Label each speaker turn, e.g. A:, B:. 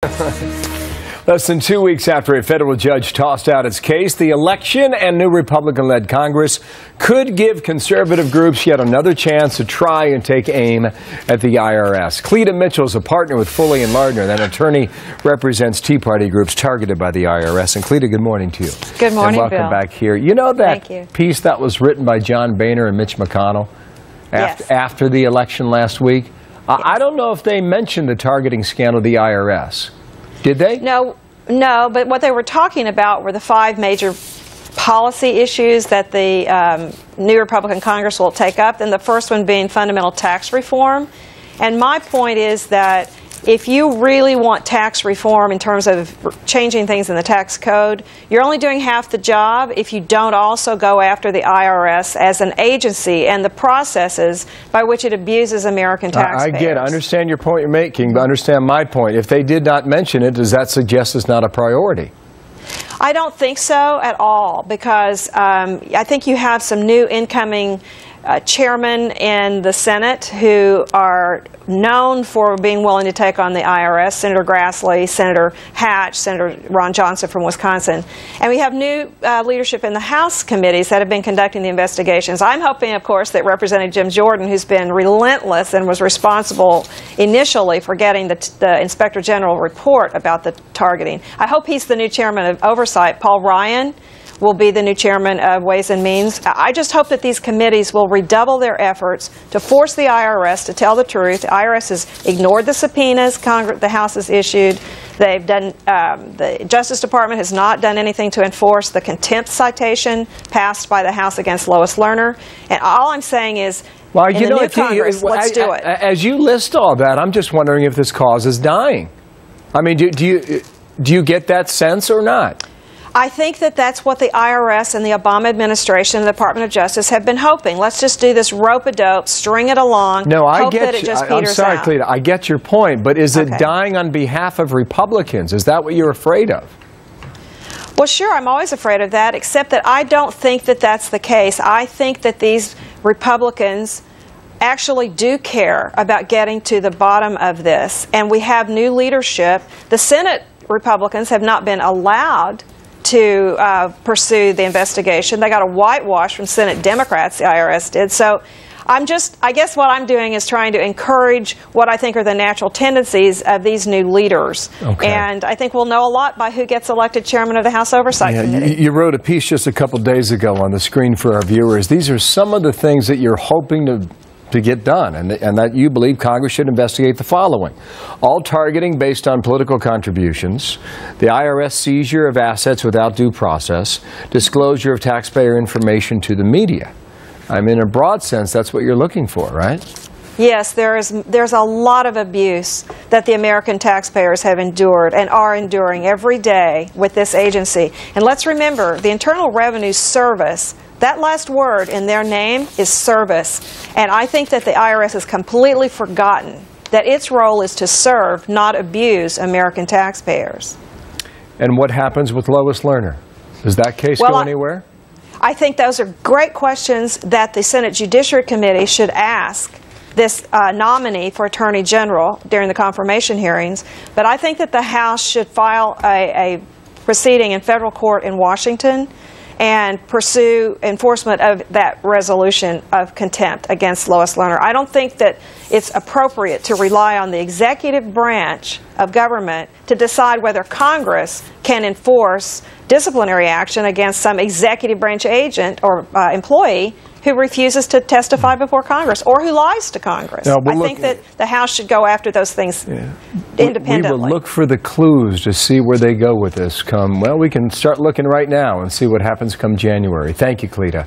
A: Less than 2 weeks after a federal judge tossed out its case, the election and new Republican-led Congress could give conservative groups yet another chance to try and take aim at the IRS. Cleta Mitchell is a partner with Foley & Lardner. That attorney represents Tea Party groups targeted by the IRS. And Cleta, good morning to you.
B: Good morning,
A: and welcome
B: Bill.
A: back here. You know that piece that was written by John Boehner and Mitch McConnell after the election last week? I don't know if they mentioned the targeting scandal of the IRS. Did they?
B: No, but what they were talking about were the 5 major policy issues that the new Republican Congress will take up, and the first one being fundamental tax reform. And my point is that if you really want tax reform in terms of changing things in the tax code, you're only doing half the job if you don't also go after the IRS as an agency and the processes by which it abuses American taxpayers.
A: I get it. I understand your point you're making, but understand my point. If they did not mention it, does that suggest it's not a priority?
B: I don't think so at all, because I think you have some new incoming chairmen in the Senate who are known for being willing to take on the IRS, Senator Grassley, Senator Hatch, Senator Ron Johnson from Wisconsin. And we have new leadership in the House committees that have been conducting the investigations. I'm hoping, of course, that Representative Jim Jordan, who's been relentless and was responsible initially for getting the Inspector General report about the targeting, I hope he's the new chairman of Oversight. Paul Ryan will be the new chairman of Ways and Means. I just hope that these committees will redouble their efforts to force the IRS to tell the truth. The IRS has ignored the subpoenas the House has issued. They've done. The Justice Department has not done anything to enforce the contempt citation passed by the House against Lois Lerner. And all I'm saying is,
A: well,
B: in the new Congress, let's do it.
A: As you list all that, I'm just wondering if this cause is dying. I mean, do you get that sense or not?
B: I think that that's what the IRS and the Obama administration and the Department of Justice have been hoping. Let's just do this rope-a-dope, string it along, hope that it just peters
A: I'm sorry,
B: out.
A: Cleta, I get your point, but is it dying on behalf of Republicans? Is that what you're afraid of?
B: Well, sure, I'm always afraid of that, except that I don't think that that's the case. I think that these Republicans actually do care about getting to the bottom of this, and we have new leadership. The Senate Republicans have not been allowed to pursue the investigation. They got a whitewash from Senate Democrats, the IRS did. So I guess what I'm doing is trying to encourage what I think are the natural tendencies of these new leaders. Okay. And I think we'll know a lot by who gets elected chairman of the House Oversight Committee.
A: You wrote a piece just a couple days ago on the screen for our viewers. These are some of the things that you're hoping to get done, and that you believe Congress should investigate the following: all targeting based on political contributions, the IRS seizure of assets without due process, disclosure of taxpayer information to the media. I mean, in a broad sense, that's what you're looking for, right?
B: Yes, there's a lot of abuse that the American taxpayers have endured and are enduring every day with this agency. And let's remember, the Internal Revenue Service, that last word in their name is service. And I think that the IRS has completely forgotten that its role is to serve, not abuse American taxpayers. And
A: what happens with Lois Lerner? Does that case go anywhere?
B: I think those are great questions that the Senate Judiciary Committee should ask this nominee for Attorney General during the confirmation hearings. But I think that the House should file a proceeding in federal court in Washington and pursue enforcement of that resolution of contempt against Lois Lerner. I don't think that it's appropriate to rely on the executive branch of government to decide whether Congress can enforce disciplinary action against some executive branch agent or employee who refuses to testify before Congress or who lies to Congress. I think that the House should go after those things independently.
A: We will look for the clues to see where they go with this we can start looking right now and see what happens come January. Thank you, Cleta.